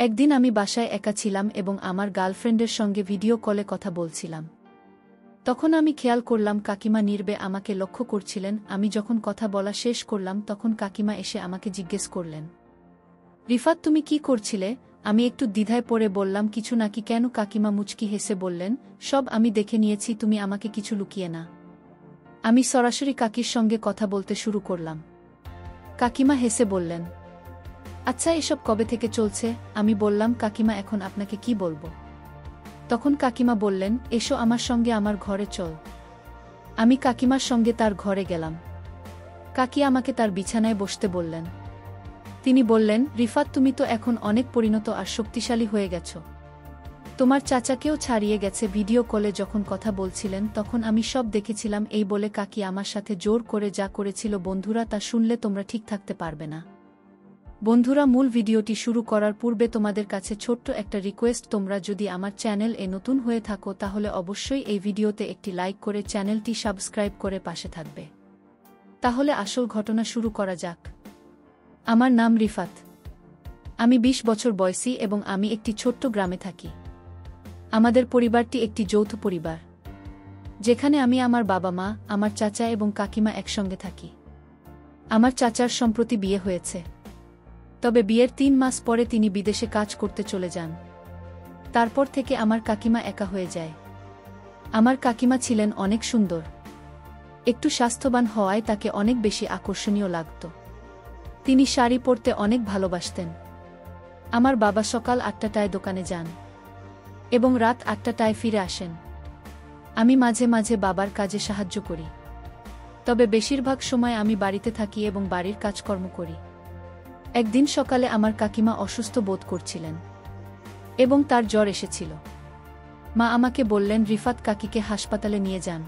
একদিন আমি বাসায় একা ছিলাম এবং আমার গার্লফ্রেন্ডের সঙ্গে ভিডিও কলে কথা বলছিলাম। তখন আমি খেয়াল করলাম কাকিমা নীরবে আমাকে লক্ষ্য করছিলেন। আমি যখন কথা বলা শেষ করলাম তখন কাকিমা এসে আমাকে জিজ্ঞেস করলেন, রিফাত তুমি কি করছিলে? আমি একটু দ্বিধায় পড়ে বললাম, কিছু নাকি। কেন? কাকিমা মুচকি হেসে বললেন, সব আমি দেখে নিয়েছি, তুমি আমাকে কিছু লুকিয়ে না। আমি সরাসরি কাকির সঙ্গে কথা বলতে শুরু করলাম। কাকিমা হেসে বললেন, আচ্ছা এসব কবে থেকে চলছে? আমি বললাম, কাকিমা এখন আপনাকে কি বলবো? তখন কাকিমা বললেন, এসো আমার সঙ্গে আমার ঘরে চল। আমি কাকিমার সঙ্গে তার ঘরে গেলাম। কাকি আমাকে তার বিছানায় বসতে বললেন। তিনি বললেন, রিফাত তুমি তো এখন অনেক পরিণত আর শক্তিশালী হয়ে গেছ। তোমার চাচাকেও ছাড়িয়ে গেছে। ভিডিও কলে যখন কথা বলছিলেন তখন আমি সব দেখেছিলাম। এই বলে কাকি আমার সাথে জোর করে যা করেছিল, বন্ধুরা তা শুনলে তোমরা ঠিক থাকতে পারবে না। বন্ধুরা, মূল ভিডিওটি শুরু করার পূর্বে তোমাদের কাছে ছোট্ট একটা রিকোয়েস্ট, তোমরা যদি আমার চ্যানেল এ নতুন হয়ে থাকো তাহলে অবশ্যই এই ভিডিওতে একটি লাইক করে চ্যানেলটি সাবস্ক্রাইব করে পাশে থাকবে। তাহলে আসল ঘটনা শুরু করা যাক। আমার নাম রিফাত। আমি 20 বছর বয়সী এবং আমি একটি ছোট্ট গ্রামে থাকি। আমাদের পরিবারটি একটি যৌথ পরিবার, যেখানে আমি, আমার বাবা মা, আমার চাচা এবং কাকিমা একসঙ্গে থাকি। আমার চাচার সম্প্রতি বিয়ে হয়েছে, তবে বিয়ের 3 মাস পরে তিনি বিদেশে কাজ করতে চলে যান। তারপর থেকে আমার কাকিমা একা হয়ে যায়। আমার কাকিমা ছিলেন অনেক সুন্দর। একটু স্বাস্থ্যবান হওয়ায় তাকে অনেক বেশি আকর্ষণীয় লাগত। তিনি শাড়ি পরতে অনেক ভালোবাসতেন। আমার বাবা সকাল 8টায় দোকানে যান এবং রাত 8টায় ফিরে আসেন। আমি মাঝে মাঝে বাবার কাজে সাহায্য করি, তবে বেশিরভাগ সময় আমি বাড়িতে থাকি এবং বাড়ির কাজকর্ম করি। একদিন সকালে আমার কাকিমা অসুস্থ বোধ করছিলেন এবং তার জ্বর এসেছিল। মা আমাকে বললেন, রিফাত কাকিকে হাসপাতালে নিয়ে যান।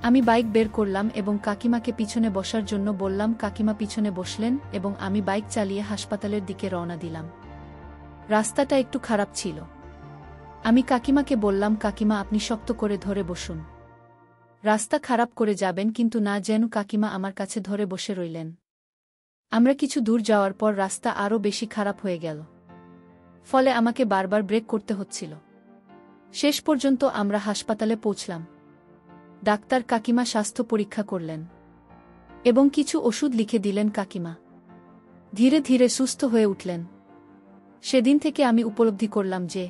আমি বাইক বের করলাম এবং কাকিমাকে পিছনে বসার জন্য বললাম। কাকিমা পিছনে বসলেন এবং আমি বাইক চালিয়ে হাসপাতালের দিকে রওনা দিলাম। রাস্তাটা একটু খারাপ ছিল। আমি কাকিমাকে বললাম, কাকিমা আপনি শক্ত করে ধরে বসুন। রাস্তা খারাপ করে যাবেন কিন্তু না যেন। কাকিমা আমার কাছে ধরে বসে রইলেন। আমরা কিছু দূর যাওয়ার পর রাস্তা আরও বেশি খারাপ হয়ে গেল, ফলে আমাকে বারবার ব্রেক করতে হচ্ছিল। শেষ পর্যন্ত আমরা হাসপাতালে পৌঁছলাম। ডাক্তার কাকিমা স্বাস্থ্য পরীক্ষা করলেন এবং কিছু ওষুধ লিখে দিলেন। কাকিমা ধীরে ধীরে সুস্থ হয়ে উঠলেন। সেদিন থেকে আমি উপলব্ধি করলাম যে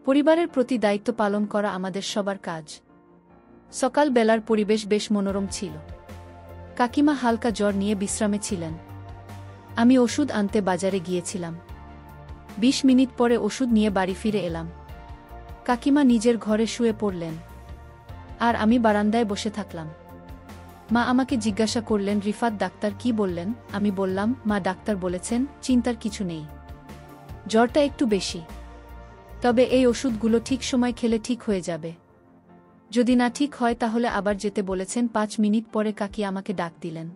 পরিবারের প্রতি দায়িত্ব পালন করা আমাদের সবার কাজ। সকাল বেলার পরিবেশ বেশ মনোরম ছিল। কাকিমা হালকা জ্বর নিয়ে বিশ্রামে ছিলেন। আমি ওষুধ আনতে বাজারে গিয়েছিলাম। 20 মিনিট পরে ওষুধ নিয়ে বাড়ি ফিরে এলাম। কাকিমা নিজের ঘরে শুয়ে পড়লেন আর আমি বারান্দায় বসে থাকলাম। মা আমাকে জিজ্ঞাসা করলেন, রিফাত ডাক্তার কি বললেন? আমি বললাম, মা ডাক্তার বলেছেন চিন্তার কিছু নেই, জ্বরটা একটু বেশি, তবে এই ওষুধগুলো ঠিক সময় খেলে ঠিক হয়ে যাবে। যদি না ঠিক হয় তাহলে আবার যেতে বলেছেন। 5 মিনিট পরে কাকি আমাকে ডাক দিলেন।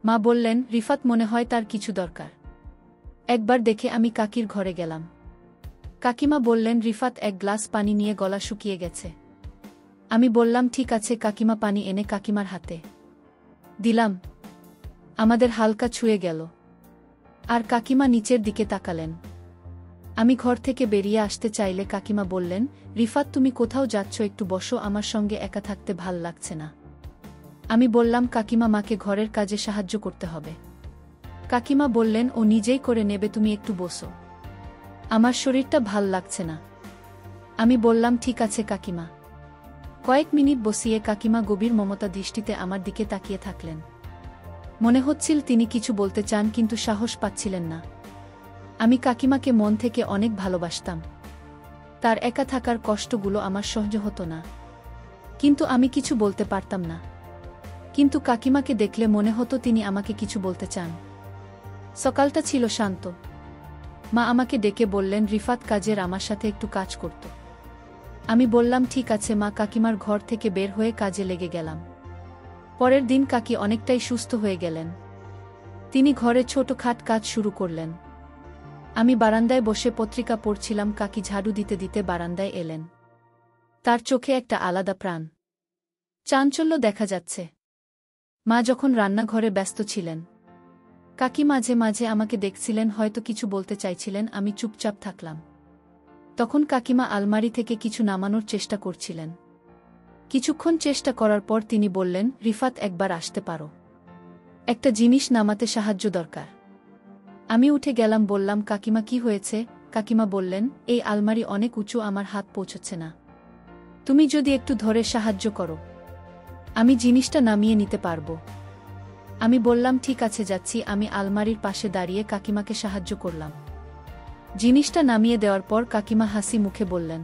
মা বললেন, রিফাত মনে হয় তার কিছু দরকার, একবার দেখে। আমি কাকির ঘরে গেলাম। কাকিমা বললেন, রিফাত 1 গ্লাস পানি নিয়ে, গলা শুকিয়ে গেছে। আমি বললাম, ঠিক আছে। কাকিমা পানি এনে কাকিমার হাতে দিলাম। আমাদের হালকা ছুঁয়ে গেল আর কাকিমা নিচের দিকে তাকালেন। আমি ঘর থেকে বেরিয়ে আসতে চাইলে কাকিমা বললেন, রিফাত তুমি কোথাও যাচ্ছ? একটু বসো, আমার সঙ্গে একা থাকতে ভাল লাগছে না। আমি বললাম, কাকিমা মাকে ঘরের কাজে সাহায্য করতে হবে। কাকিমা বললেন, ও নিজেই করে নেবে, তুমি একটু বসো, আমার শরীরটা ভাল লাগছে না। আমি বললাম, ঠিক আছে কাকিমা। কয়েক মিনিট বসিয়ে কাকিমা গভীর মমতা দৃষ্টিতে আমার দিকে তাকিয়ে থাকলেন। মনে হচ্ছিল তিনি কিছু বলতে চান কিন্তু সাহস পাচ্ছিলেন না। আমি কাকিমাকে মন থেকে অনেক ভালোবাসতাম। তার একা থাকার কষ্টগুলো আমার সহ্য হতো না, কিন্তু আমি কিছু বলতে পারতাম না। কিন্তু কাকিমাকে দেখলে মনে হতো তিনি আমাকে কিছু বলতে চান। সকালটা ছিল শান্ত। মা আমাকে ডেকে বললেন, রিফাত কাজের আমার সাথে একটু কাজ করত। আমি বললাম, ঠিক আছে মা। কাকিমার ঘর থেকে বের হয়ে কাজে লেগে গেলাম। পরের দিন কাকি অনেকটাই সুস্থ হয়ে গেলেন। তিনি ঘরে ছোটখাট কাজ শুরু করলেন। আমি বারান্দায় বসে পত্রিকা পড়ছিলাম। কাকি ঝাড়ু দিতে দিতে বারান্দায় এলেন। তার চোখে একটা আলাদা প্রাণ, চাঞ্চল্য দেখা যাচ্ছে। মা যখন রান্নাঘরে ব্যস্ত ছিলেন, কাকি মাঝে মাঝে আমাকে দেখছিলেন, হয়তো কিছু বলতে চাইছিলেন, আমি চুপচাপ থাকলাম। তখন কাকিমা আলমারি থেকে কিছু নামানোর চেষ্টা করছিলেন। কিছুক্ষণ চেষ্টা করার পর তিনি বললেন, রিফাত, একবার আসতে পারো? একটা জিনিস নামাতে সাহায্য দরকার। আমি উঠে গেলাম, বললাম, কাকিমা কি হয়েছে? কাকিমা বললেন, এই আলমারি অনেক উঁচু, আমার হাত পৌঁছচ্ছে না। তুমি যদি একটু ধরে সাহায্য করো, আমি জিনিসটা নামিয়ে নিতে পারবো। আমি বললাম, ঠিক আছে, যাচ্ছি। আমি আলমারির পাশে দাঁড়িয়ে কাকিমাকে সাহায্য করলাম। জিনিসটা নামিয়ে দেওয়ার পর কাকিমা হাসি মুখে বললেন,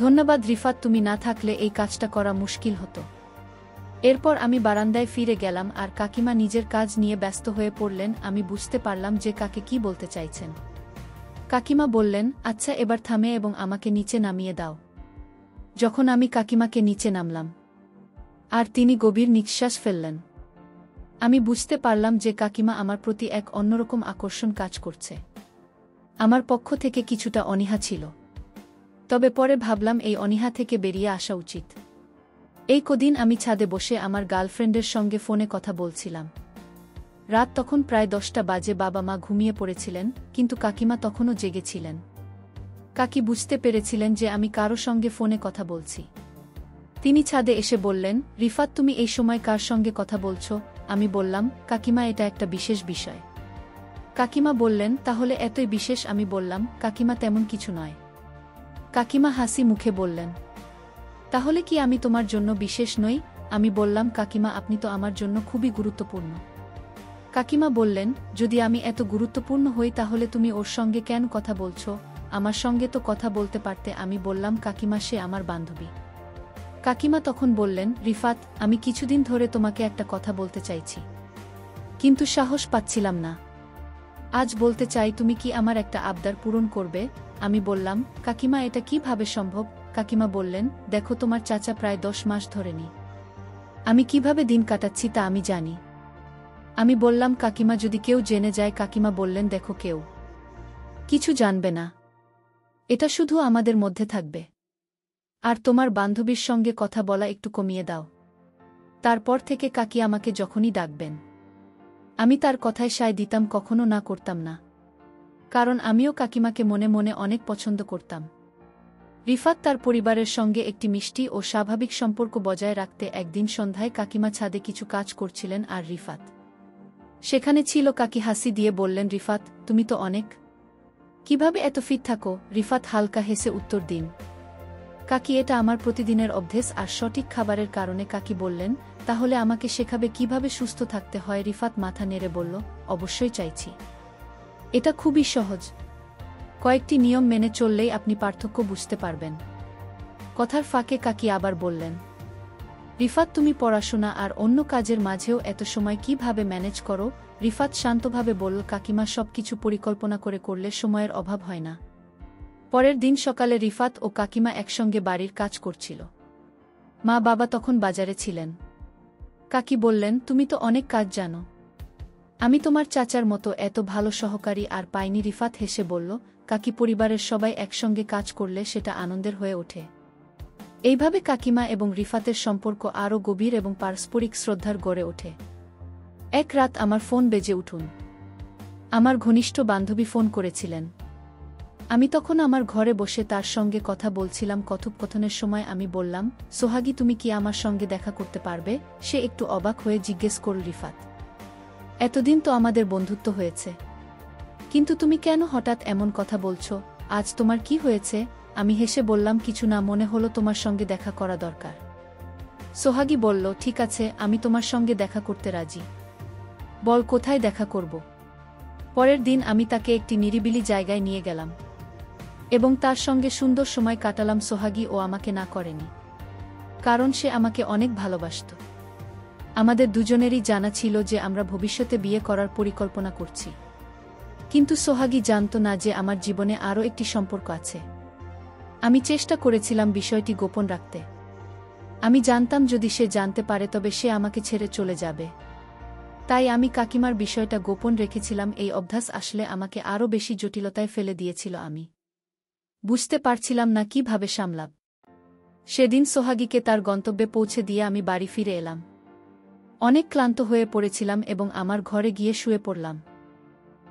ধন্যবাদ রিফাত, তুমি না থাকলে এই কাজটা করা মুশকিল হতো। এরপর আমি বারান্দায় ফিরে গেলাম আর কাকিমা নিজের কাজ নিয়ে ব্যস্ত হয়ে পড়লেন। আমি বুঝতে পারলাম যে কাকে কি বলতে চাইছেন। কাকিমা বললেন, আচ্ছা, এবার থামে এবং আমাকে নিচে নামিয়ে দাও। যখন আমি কাকিমাকে নিচে নামলাম আর তিনি গভীর নিঃশ্বাস ফেললেন, আমি বুঝতে পারলাম যে কাকিমা আমার প্রতি এক অন্যরকম আকর্ষণ কাজ করছে। আমার পক্ষ থেকে কিছুটা অনীহা ছিল, তবে পরে ভাবলাম এই অনীহা থেকে বেরিয়ে আসা উচিত। এই কদিন আমি ছাদে বসে আমার গার্লফ্রেন্ডের সঙ্গে ফোনে কথা বলছিলাম। রাত তখন প্রায় 10টা বাজে। বাবা মা ঘুমিয়ে পড়েছিলেন, কিন্তু কাকিমা তখনও জেগেছিলেন। কাকি বুঝতে পেরেছিলেন যে আমি কারো সঙ্গে ফোনে কথা বলছি। তিনি ছাদে এসে বললেন, রিফাত, তুমি এই সময় কার সঙ্গে কথা বলছো? আমি বললাম, কাকিমা, এটা একটা বিশেষ বিষয়। কাকিমা বললেন, তাহলে এতই বিশেষ? আমি বললাম, কাকিমা, তেমন কিছু নয়। কাকিমা হাসি মুখে বললেন, তাহলে কি আমি তোমার জন্য বিশেষ নই? আমি বললাম, কাকিমা, আপনি তো আমার জন্য খুবই গুরুত্বপূর্ণ। কাকিমা বললেন, যদি আমি এত গুরুত্বপূর্ণ হই তাহলে তুমি ওর সঙ্গে কেন কথা বলছো? আমার সঙ্গে তো কথা বলতে পারতে। আমি বললাম, কাকিমা, সে আমার বান্ধবী। কাকিমা তখন বললেন, রিফাত, আমি কিছুদিন ধরে তোমাকে একটা কথা বলতে চাইছি, কিন্তু সাহস পাচ্ছিলাম না। আজ বলতে চাই, তুমি কি আমার একটা আবদার পূরণ করবে? আমি বললাম, কাকিমা, এটা কিভাবে সম্ভব? কাকিমা বললেন, দেখো, তোমার চাচা প্রায় 10 মাস ধরে নেই। আমি কিভাবে দিন কাটাচ্ছি তা আমি জানি। আমি বললাম, কাকিমা, যদি কেউ জেনে যায়? কাকিমা বললেন, দেখো, কেউ কিছু জানবে না। এটা শুধু আমাদের মধ্যে থাকবে। আর তোমার বান্ধবীর সঙ্গে কথা বলা একটু কমিয়ে দাও। তারপর থেকে কাকি আমাকে যখনই ডাকবেন আমি তার কথায় সায় দিতাম, কখনো না করতাম না। কারণ আমিও কাকিমাকে মনে মনে অনেক পছন্দ করতাম। রিফাত তার পরিবারের সঙ্গে একটি মিষ্টি ও স্বাভাবিক সম্পর্ক বজায় রাখতে একদিন সন্ধ্যায় কাকিমা ছাদে কিছু কাজ করছিলেন আর রিফাত সেখানে ছিল। কাকি হাসি দিয়ে বললেন, রিফাত, তুমি তো অনেক, কিভাবে এত ফিট থাকো? রিফাত হালকা হেসে উত্তর দিন, কাকি, এটা আমার প্রতিদিনের অভ্যেস আর সঠিক খাবারের কারণে। কাকি বললেন, তাহলে আমাকে শেখাবে কিভাবে সুস্থ থাকতে হয়? রিফাত মাথা নেড়ে বলল, অবশ্যই চাইছি। এটা খুবই সহজ, কয়েকটি নিয়ম মেনে চললেই আপনি পার্থক্য বুঝতে পারবেন। কথার ফাঁকে কাকি আবার বললেন, রিফাত, তুমি পড়াশোনা আর অন্য কাজের মাঝেও এত সময় কিভাবে ম্যানেজ করো? রিফাত শান্তভাবে বলল, কাকিমা, সবকিছু পরিকল্পনা করে করলে সময়ের অভাব হয় না। পরের দিন সকালে রিফাত ও কাকিমা একসঙ্গে বাড়ির কাজ করছিল। মা বাবা তখন বাজারে ছিলেন। কাকি বললেন, তুমি তো অনেক কাজ জানো, আমি তোমার চাচার মতো এত ভালো সহকারী আর পাইনি। রিফাত হেসে বলল, কাকি, পরিবারের সবাই একসঙ্গে কাজ করলে সেটা আনন্দের হয়ে ওঠে। এইভাবে কাকিমা এবং রিফাতের সম্পর্ক আরও গভীর এবং পারস্পরিক শ্রদ্ধার গড়ে ওঠে। এক রাত আমার ফোন বেজে উঠুন। আমার ঘনিষ্ঠ বান্ধবী ফোন করেছিলেন। আমি তখন আমার ঘরে বসে তার সঙ্গে কথা বলছিলাম। কথোপকথনের সময় আমি বললাম, সোহাগী, তুমি কি আমার সঙ্গে দেখা করতে পারবে? সে একটু অবাক হয়ে জিজ্ঞেস করল, রিফাত, এতদিন তো আমাদের বন্ধুত্ব হয়েছে, কিন্তু তুমি কেন হঠাৎ এমন কথা বলছো? আজ তোমার কি হয়েছে? আমি হেসে বললাম, কিছু না, মনে হলো তোমার সঙ্গে দেখা করা দরকার। সোহাগী বলল, ঠিক আছে, আমি তোমার সঙ্গে দেখা করতে রাজি। বল, কোথায় দেখা করব? পরের দিন আমি তাকে একটি নিরিবিলি জায়গায় নিয়ে গেলাম এবং তার সঙ্গে সুন্দর সময় কাটালাম। সোহাগী ও আমাকে না করেনি, কারণ সে আমাকে অনেক ভালোবাসত। আমাদের দুজনেরই জানা ছিল যে আমরা ভবিষ্যতে বিয়ে করার পরিকল্পনা করছি, কিন্তু সোহাগী জানত না যে আমার জীবনে আরও একটি সম্পর্ক আছে। আমি চেষ্টা করেছিলাম বিষয়টি গোপন রাখতে। আমি জানতাম যদি সে জানতে পারে তবে সে আমাকে ছেড়ে চলে যাবে। তাই আমি কাকিমার বিষয়টা গোপন রেখেছিলাম। এই অভ্যাস আসলে আমাকে আরও বেশি জটিলতায় ফেলে দিয়েছিল। আমি বুঝতে পারছিলাম না কিভাবে সামলাব। সেদিন সোহাগীকে তার গন্তব্যে পৌঁছে দিয়ে আমি বাড়ি ফিরে এলাম। অনেক ক্লান্ত হয়ে পড়েছিলাম এবং আমার ঘরে গিয়ে শুয়ে পড়লাম।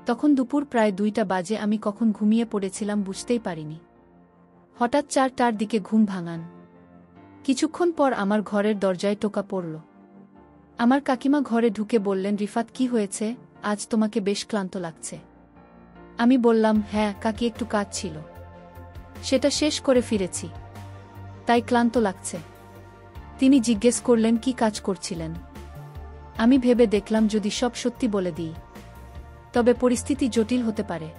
তখন দুপুর প্রায় 2টা বাজে। আমি কখন ঘুমিয়ে পড়েছিলাম বুঝতেই পারিনি। হঠাৎ 4টার দিকে ঘুম ভাঙান। কিছুক্ষণ পর আমার ঘরের দরজায় টোকা পড়ল। আমার কাকিমা ঘরে ঢুকে বললেন, রিফাত, কি হয়েছে? আজ তোমাকে বেশ ক্লান্ত লাগছে। আমি বললাম, হ্যাঁ কাকি, একটু কাজ ছিল, সেটা শেষ করে ফিরেছি, তাই ক্লান্ত লাগছে। তিনি জিজ্ঞেস করলেন, কি কাজ করছিলেন? আমি ভেবে দেখলাম যদি সব সত্যি বলে দিই তবে পরিস্থিতি জটিল হতে পারে।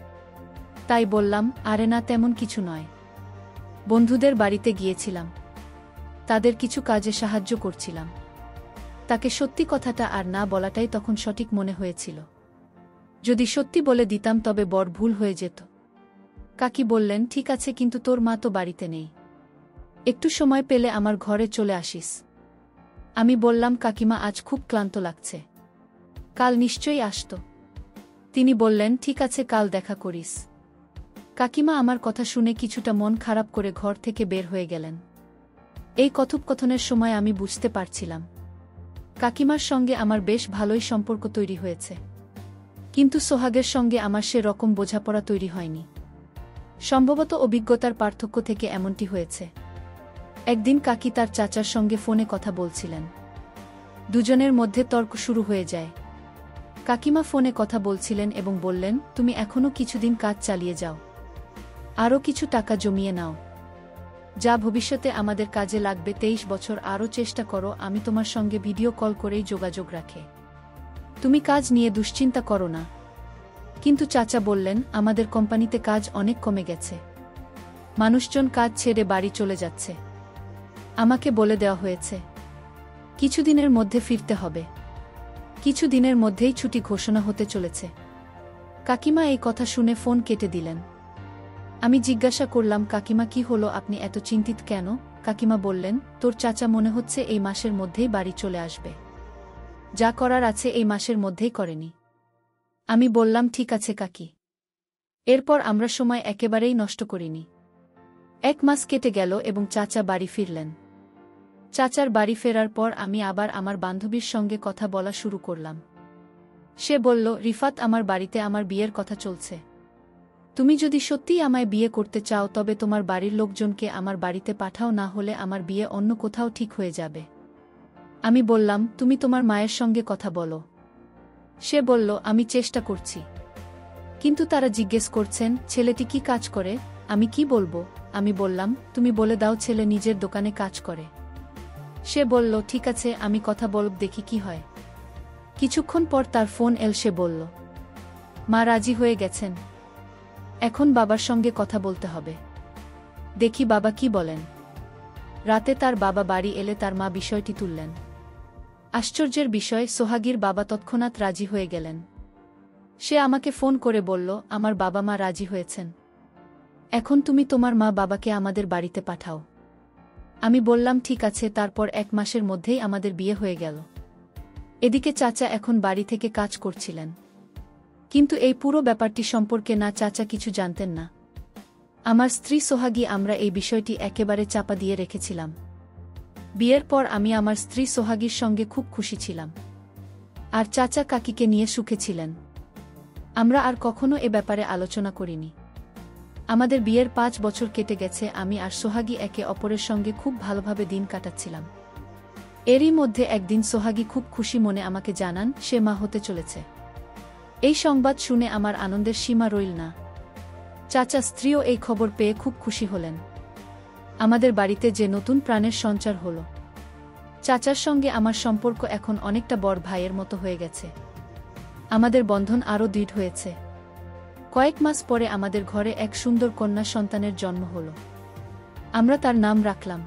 তাই বললাম, আরে না, তেমন কিছু নয়। বন্ধুদের বাড়িতে গিয়েছিলাম, তাদের কিছু কাজে সাহায্য করছিলাম। তাকে সত্যি কথাটা আর না বলাটাই তখন সঠিক মনে হয়েছিল। যদি সত্যি বলে দিতাম তবে বড় ভুল হয়ে যেত। কাকি বললেন, ঠিক আছে, কিন্তু তোর মা তো বাড়িতে নেই, একটু সময় পেলে আমার ঘরে চলে আসিস। আমি বললাম, কাকিমা, আজ খুব ক্লান্ত লাগছে, কাল নিশ্চয়ই আসতো। তিনি বললেন, ঠিক আছে, কাল দেখা করিস। কাকিমা আমার কথা শুনে কিছুটা মন খারাপ করে ঘর থেকে বের হয়ে গেলেন। এই কথোপকথনের সময় আমি বুঝতে পারছিলাম কাকিমার সঙ্গে আমার বেশ ভালোই সম্পর্ক তৈরি হয়েছে, কিন্তু সোহাগের সঙ্গে আমার সে রকম বোঝাপড়া তৈরি হয়নি। সম্ভবত অভিজ্ঞতার পার্থক্য থেকে এমনটি হয়েছে। একদিন কাকি তার চাচার সঙ্গে ফোনে কথা বলছিলেন। দুজনের মধ্যে তর্ক শুরু হয়ে যায়। কাকিমা ফোনে কথা বলছিলেন এবং বললেন, তুমি এখনো কিছুদিন কাজ চালিয়ে যাও, আরও কিছু টাকা জমিয়ে নাও, যা ভবিষ্যতে আমাদের কাজে লাগবে। 23 বছর আরও চেষ্টা করো, আমি তোমার সঙ্গে ভিডিও কল করেই যোগাযোগ রাখে। তুমি কাজ নিয়ে দুশ্চিন্তা করো না। কিন্তু চাচা বললেন, আমাদের কোম্পানিতে কাজ অনেক কমে গেছে, মানুষজন কাজ ছেড়ে বাড়ি চলে যাচ্ছে। আমাকে বলে দেওয়া হয়েছে কিছুদিনের মধ্যে ফিরতে হবে, কিছুদিনের মধ্যেই ছুটি ঘোষণা হতে চলেছে। কাকিমা এই কথা শুনে ফোন কেটে দিলেন। আমি জিজ্ঞাসা করলাম, কাকিমা, কি হলো, আপনি এত চিন্তিত কেন? কাকিমা বললেন, তোর চাচা মনে হচ্ছে এই মাসের মধ্যেই বাড়ি চলে আসবে, যা করার আছে এই মাসের মধ্যেই করেনি। আমি বললাম, ঠিক আছে কাকি। এরপর আমরা সময় একেবারেই নষ্ট করিনি। 1 মাস কেটে গেল এবং চাচা বাড়ি ফিরলেন। চাচার বাড়ি ফেরার পর আমি আবার আমার বান্ধবীর সঙ্গে কথা বলা শুরু করলাম। সে বলল, রিফাত, আমার বাড়িতে আমার বিয়ের কথা চলছে। তুমি যদি সত্যিই আমায় বিয়ে করতে চাও তবে তোমার বাড়ির লোকজনকে আমার বাড়িতে পাঠাও, না হলে আমার বিয়ে অন্য কোথাও ঠিক হয়ে যাবে। আমি বললাম, তুমি তোমার মায়ের সঙ্গে কথা বলো। সে বলল, আমি চেষ্টা করছি, কিন্তু তারা জিজ্ঞেস করছেন ছেলেটি কি কাজ করে। আমি কি বলবো? আমি বললাম, তুমি বলে দাও ছেলে নিজের দোকানে কাজ করে। সে বলল, ঠিক আছে, আমি কথা বলব, দেখি কি হয়। কিছুক্ষণ পর তার ফোন এল। সে বলল, মা রাজি হয়ে গেছেন, এখন বাবার সঙ্গে কথা বলতে হবে, দেখি বাবা কি বলেন। রাতে তার বাবা বাড়ি এলে তার মা বিষয়টি তুললেন। আশ্চর্যের বিষয়, সোহাগীর বাবা তৎক্ষণাৎ রাজি হয়ে গেলেন। সে আমাকে ফোন করে বলল, আমার বাবা মা রাজি হয়েছেন, এখন তুমি তোমার মা বাবাকে আমাদের বাড়িতে পাঠাও। আমি বললাম, ঠিক আছে। তারপর 1 মাসের মধ্যেই আমাদের বিয়ে হয়ে গেল। এদিকে চাচা এখন বাড়ি থেকে কাজ করছিলেন, কিন্তু এই পুরো ব্যাপারটি সম্পর্কে না চাচা কিছু জানতেন না। আমার স্ত্রী সোহাগী, আমরা এই বিষয়টি একেবারে চাপা দিয়ে রেখেছিলাম। বিয়ের পর আমি আমার স্ত্রী সোহাগীর সঙ্গে খুব খুশি ছিলাম, আর চাচা কাকিকে নিয়ে সুখে ছিলেন। আমরা আর কখনো এ ব্যাপারে আলোচনা করিনি। আমাদের বিয়ের 5 বছর কেটে গেছে। আমি আর সোহাগী একে অপরের সঙ্গে খুব ভালোভাবে দিন কাটাচ্ছিলাম। এরই মধ্যে একদিন সোহাগী খুব খুশি মনে আমাকে জানান সে মা হতে চলেছে। এই সংবাদ শুনে আমার আনন্দের সীমা রইল না। চাচা স্ত্রীও এই খবর পেয়ে খুব খুশি হলেন। আমাদের বাড়িতে যে নতুন প্রাণের সঞ্চার হল। চাচার সঙ্গে আমার সম্পর্ক এখন অনেকটা বড় ভাইয়ের মতো হয়ে গেছে। আমাদের বন্ধন আরও দৃঢ় হয়েছে। কয়েক মাস পরে আমাদের ঘরে এক সুন্দর কন্যা সন্তানের জন্ম হল। আমরা তার নাম রাখলাম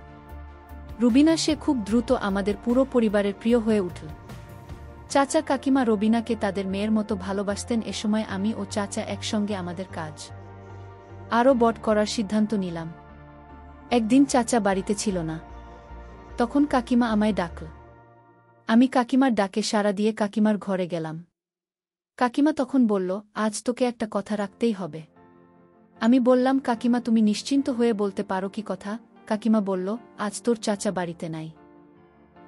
রুবিনা। সে খুব দ্রুত আমাদের পুরো পরিবারের প্রিয় হয়ে উঠল। চাচা কাকিমা রবিনাকে তাদের মেয়ের মতো ভালোবাসতেন। এ সময় আমি ও চাচা একসঙ্গে আমাদের কাজ আরও বড় করার সিদ্ধান্ত নিলাম। একদিন চাচা বাড়িতে ছিল না, তখন কাকিমা আমায় ডাকল। আমি কাকিমার ডাকে সাড়া দিয়ে কাকিমার ঘরে গেলাম। কাকিমা তখন বলল, আজ তোকে একটা কথা রাখতেই হবে। আমি বললাম, কাকিমা তুমি নিশ্চিন্ত হয়ে বলতে পারো কি কথা? কাকিমা বলল, আজ তোর চাচা বাড়িতে নাই,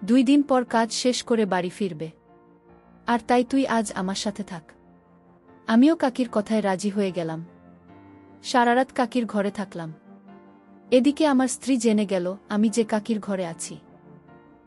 2 দিন পর কাজ শেষ করে বাড়ি ফিরবে। আর তাই তুই আজ আমার সাথে থাক। আমিও কাকির কথায় রাজি হয়ে গেলাম। সারারাত কাকির ঘরে থাকলাম। এদিকে আমার স্ত্রী জেনে গেল আমি যে কাকির ঘরে আছি।